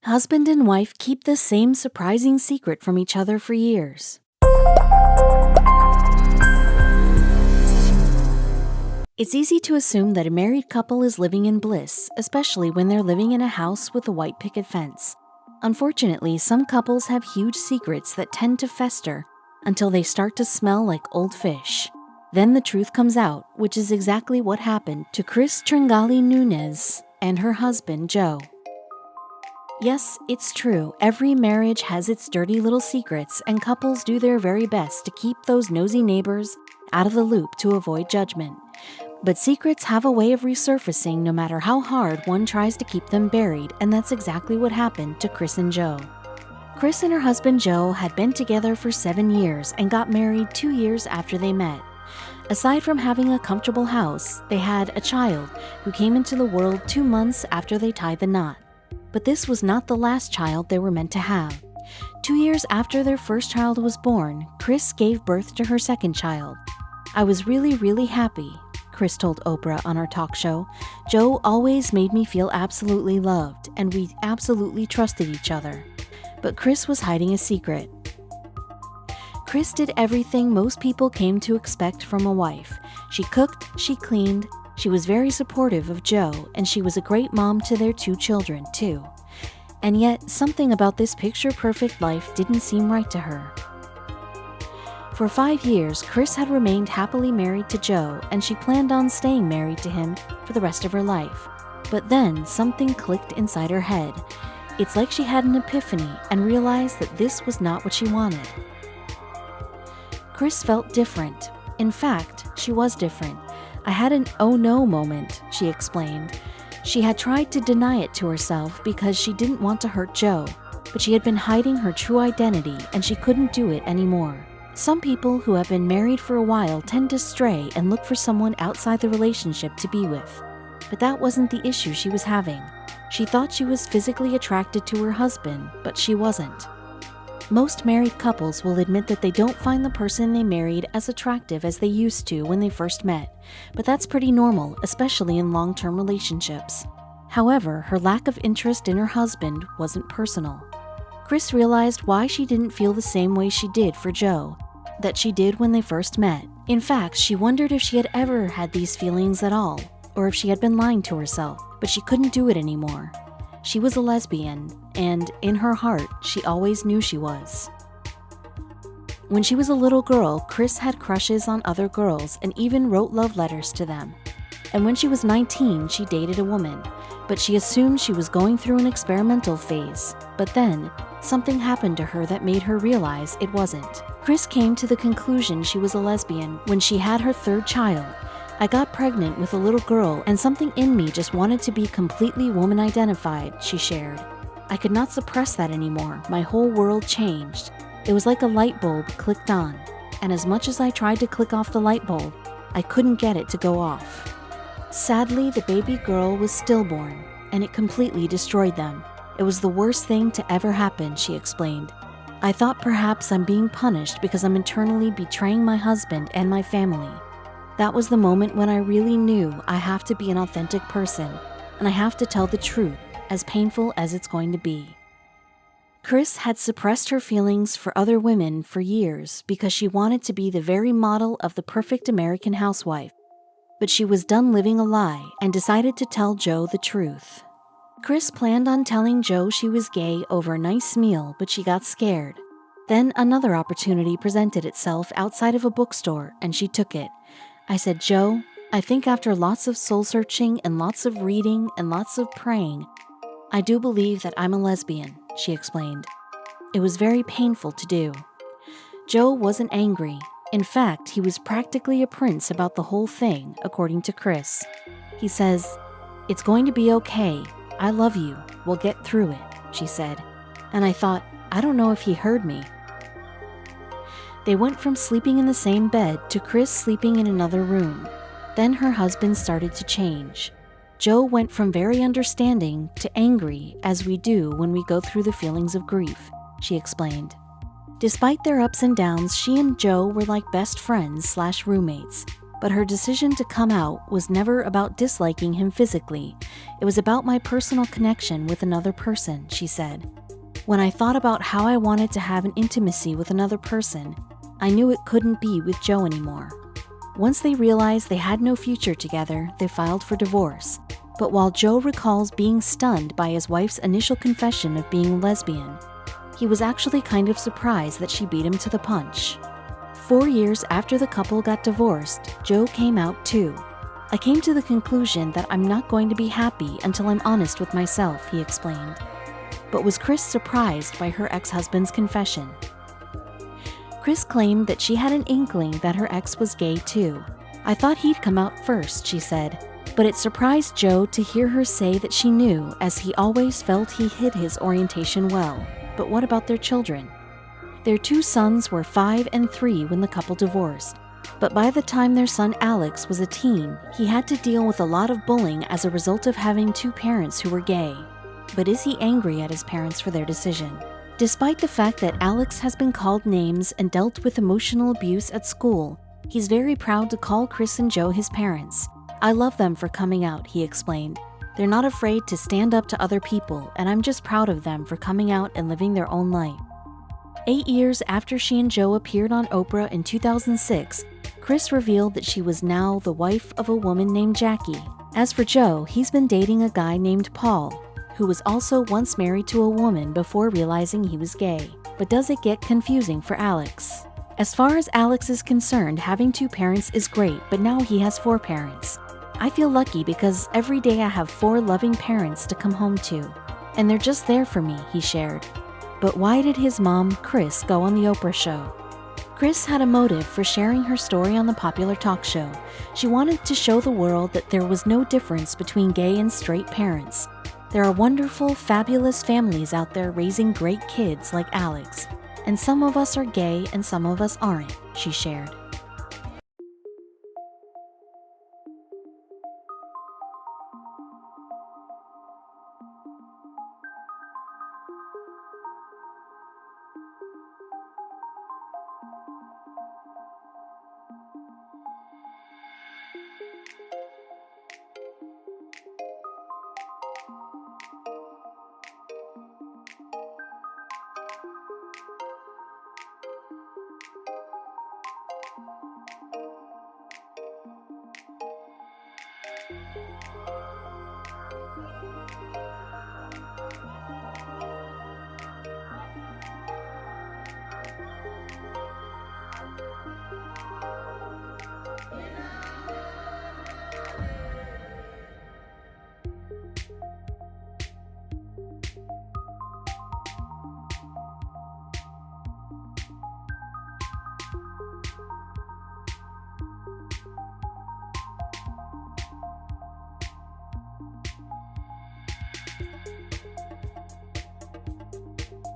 Husband and wife keep the same surprising secret from each other for years. It's easy to assume that a married couple is living in bliss, especially when they're living in a house with a white picket fence. Unfortunately, some couples have huge secrets that tend to fester until they start to smell like old fish. Then the truth comes out, which is exactly what happened to Chris Tringali Nunez and her husband, Joe. Yes, it's true. Every marriage has its dirty little secrets, and couples do their very best to keep those nosy neighbors out of the loop to avoid judgment. But secrets have a way of resurfacing no matter how hard one tries to keep them buried, and that's exactly what happened to Chris and Joe. Chris and her husband Joe had been together for 7 years and got married 2 years after they met. Aside from having a comfortable house, they had a child who came into the world 2 months after they tied the knot. But this was not the last child they were meant to have. 2 years after their first child was born, Chris gave birth to her second child. "I was really happy," Chris told Oprah on our talk show. "Joe always made me feel absolutely loved, and we absolutely trusted each other." But Chris was hiding a secret. Chris did everything most people came to expect from a wife. She cooked, she cleaned, she was very supportive of Joe, and she was a great mom to their 2 children, too. And yet, something about this picture-perfect life didn't seem right to her. For 5 years, Chris had remained happily married to Joe, and she planned on staying married to him for the rest of her life. But then, something clicked inside her head. It's like she had an epiphany and realized that this was not what she wanted. Chris felt different. In fact, she was different. "I had an oh no moment," she explained. She had tried to deny it to herself because she didn't want to hurt Joe, but she had been hiding her true identity and she couldn't do it anymore. Some people who have been married for a while tend to stray and look for someone outside the relationship to be with. But that wasn't the issue she was having. She thought she was physically attracted to her husband, but she wasn't. Most married couples will admit that they don't find the person they married as attractive as they used to when they first met, but that's pretty normal, especially in long-term relationships. However, her lack of interest in her husband wasn't personal. Chris realized why she didn't feel the same way she did for Joe, that she did when they first met. In fact, she wondered if she had ever had these feelings at all, or if she had been lying to herself, but she couldn't do it anymore. She was a lesbian, and in her heart, she always knew she was. When she was a little girl, Chris had crushes on other girls and even wrote love letters to them. And when she was 19, she dated a woman, but she assumed she was going through an experimental phase. But then, something happened to her that made her realize it wasn't. Chris came to the conclusion she was a lesbian when she had her 3rd child. "I got pregnant with a little girl, and something in me just wanted to be completely woman-identified," she shared. "I could not suppress that anymore. My whole world changed. It was like a light bulb clicked on, and as much as I tried to click off the light bulb, I couldn't get it to go off." Sadly, the baby girl was stillborn, and it completely destroyed them. "It was the worst thing to ever happen," she explained. "I thought perhaps I'm being punished because I'm internally betraying my husband and my family. That was the moment when I really knew I have to be an authentic person, and I have to tell the truth, as painful as it's going to be." Chris had suppressed her feelings for other women for years because she wanted to be the very model of the perfect American housewife. But she was done living a lie and decided to tell Joe the truth. Chris planned on telling Joe she was gay over a nice meal, but she got scared. Then another opportunity presented itself outside of a bookstore, and she took it. "I said, Joe, I think after lots of soul-searching and lots of reading and lots of praying, I do believe that I'm a lesbian," she explained. It was very painful to do. Joe wasn't angry. In fact, he was practically a prince about the whole thing, according to Chris. He says, "It's going to be okay. I love you. We'll get through it," she said. And I thought, I don't know if he heard me. They went from sleeping in the same bed to Chris sleeping in another room. Then her husband started to change. Joe went from very understanding to angry, as we do when we go through the feelings of grief, she explained. Despite their ups and downs, she and Joe were like best friends/roommates. But her decision to come out was never about disliking him physically. It was about my personal connection with another person, she said. When I thought about how I wanted to have an intimacy with another person, I knew it couldn't be with Joe anymore. Once they realized they had no future together, they filed for divorce. But while Joe recalls being stunned by his wife's initial confession of being lesbian, he was actually kind of surprised that she beat him to the punch. 4 years after the couple got divorced, Joe came out too. I came to the conclusion that I'm not going to be happy until I'm honest with myself, he explained. But was Chris surprised by her ex-husband's confession? Chris claimed that she had an inkling that her ex was gay too. I thought he'd come out first, she said, but it surprised Joe to hear her say that she knew, as he always felt he hid his orientation well. But what about their children? Their 2 sons were 5 and 3 when the couple divorced. But by the time their son Alex was a teen, he had to deal with a lot of bullying as a result of having 2 parents who were gay. But is he angry at his parents for their decision? Despite the fact that Alex has been called names and dealt with emotional abuse at school, he's very proud to call Chris and Joe his parents. I love them for coming out, he explained. They're not afraid to stand up to other people, and I'm just proud of them for coming out and living their own life. 8 years after she and Joe appeared on Oprah in 2006, Chris revealed that she was now the wife of a woman named Jackie. As for Joe, he's been dating a guy named Paul, who was also once married to a woman before realizing he was gay. But does it get confusing for Alex? As far as Alex is concerned, having 2 parents is great, but now he has 4 parents. I feel lucky because every day I have 4 loving parents to come home to, and they're just there for me, he shared. But why did his mom, Chris, go on the Oprah show? Chris had a motive for sharing her story on the popular talk show. She wanted to show the world that there was no difference between gay and straight parents. There are wonderful, fabulous families out there raising great kids like Alex, and some of us are gay and some of us aren't, she shared.